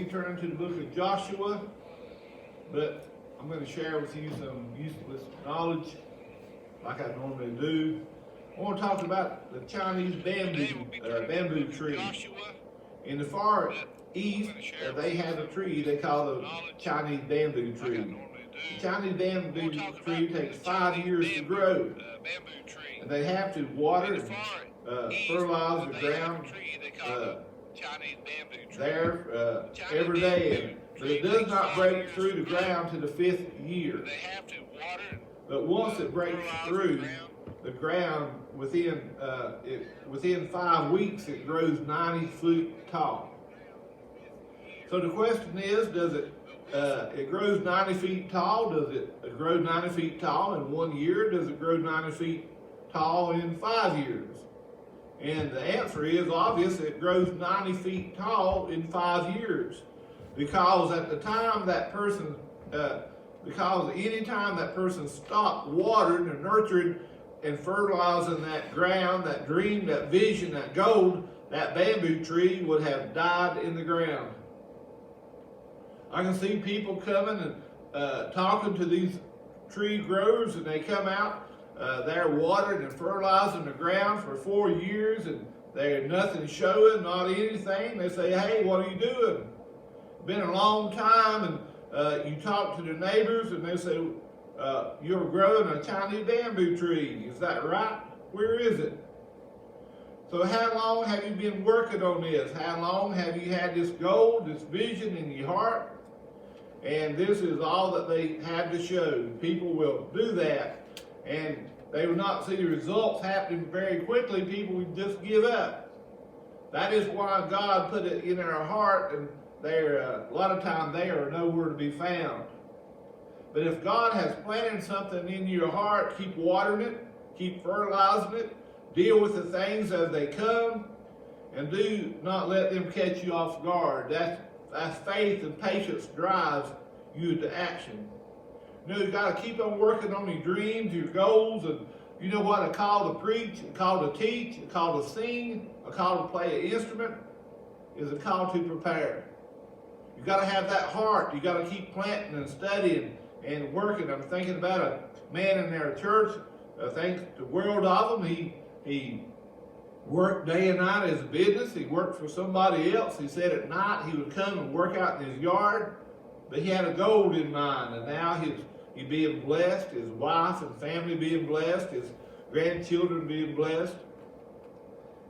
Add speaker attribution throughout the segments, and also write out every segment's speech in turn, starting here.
Speaker 1: turn to the book of Joshua, but I'm going to share with you some useless knowledge like I normally do. I want to talk about the Chinese bamboo tree. In the far east, they have a tree they call the Chinese bamboo tree. The Chinese bamboo tree takes 5 years to grow. And they have to water and fertilize the ground there every day. But it does not break through the ground to the 5th year. But once it breaks through the ground, within 5 weeks, it grows 90 feet tall. So the question is, does it grows 90 feet tall? Does it grow 90 feet tall in 1 year? Does it grow 90 feet tall in 5 years? And the answer is obvious. It grows 90 feet tall in 5 years. Because at the time that person, because any time that person stopped watering and nurturing and fertilizing that ground, that dream, that vision, that gold, that bamboo tree would have died in the ground. I can see people coming and talking to these tree growers, and they come out, they're watering and fertilizing the ground for 4 years, and there's nothing showing, not anything. They say, "Hey, what are you doing? Been a long time," and you talk to the neighbors, and they say, "You're growing a Chinese bamboo tree. Is that right? Where is it?" So how long have you been working on this? How long have you had this goal, this vision in your heart? And this is all that they have to show. People will do that, and they will not see the results happening very quickly. People will just give up. That is why God put it in our heart, and a lot of times they are nowhere to be found. But if God has planted something in your heart, keep watering it, keep fertilizing it, deal with the things as they come, and do not let them catch you off guard. That's faith and patience drives you to action. You know, you've got to keep on working on your dreams, your goals, and you know what? A call to preach, a call to teach, a call to sing, a call to play an instrument is a call to prepare. You've got to have that heart. You've got to keep planting and studying and working. I'm thinking about a man in our church. I think the world of him. He worked day and night as a business. He worked for somebody else. He said at night he would come and work out in his yard, but he had a goal in mind, and now he's being blessed, his wife and family being blessed, his grandchildren being blessed.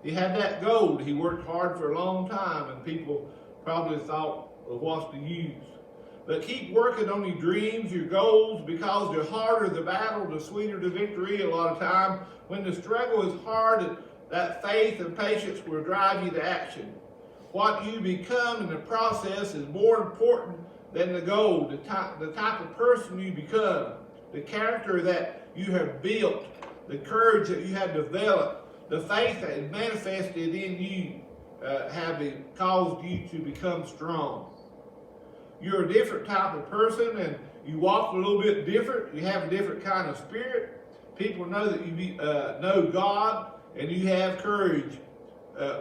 Speaker 1: He had that goal. He worked hard for a long time, and people probably thought, well, what's the use? But keep working on your dreams, your goals, because the harder the battle, the sweeter the victory a lot of time. When the struggle is hard, that faith and patience will drive you to action. What you become in the process is more important than the goal, the type of person you become, the character that you have built, the courage that you have developed, the faith that is manifested in you have caused you to become strong. You're a different type of person, and you walk a little bit different. You have a different kind of spirit. People know that you know God, and you have courage.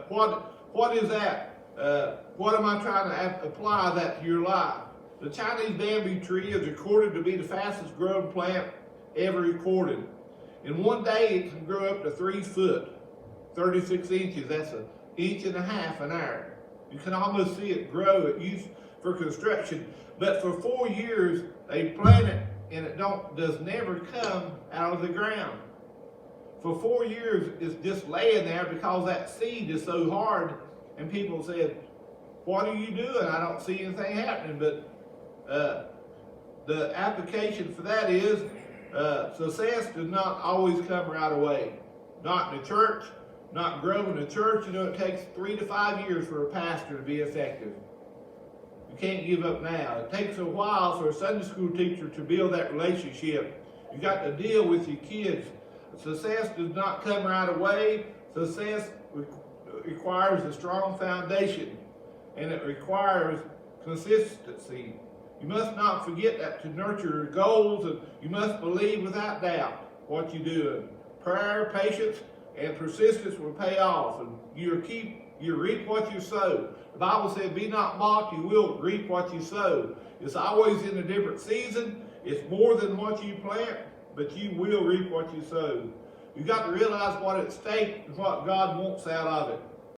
Speaker 1: What is that? What am I trying to apply that to your life? The Chinese bamboo tree is recorded to be the fastest growing plant ever recorded. In 1 day, it can grow up to 3 foot, 36 inches. That's 1.5 inches an hour. You can almost see it grow. It's used for construction. But for 4 years, they plant it, and it does never come out of the ground. For 4 years, it's just laying there because that seed is so hard. And people said, "What are you doing? I don't see anything happening." But the application for that is success does not always come right away. Not in the church, not growing the church. You know, it takes 3 to 5 years for a pastor to be effective. You can't give up now. It takes a while for a Sunday school teacher to build that relationship. You got to deal with your kids. Success does not come right away. Success requires a strong foundation, and it requires consistency. You must not forget that to nurture your goals, and you must believe without doubt what you're doing. Prayer, patience, and persistence will pay off, and you'll keep You reap what you sow. The Bible said, be not mocked, you will reap what you sow. It's always in a different season. It's more than what you plant, but you will reap what you sow. You got to realize what at stake and what God wants out of it.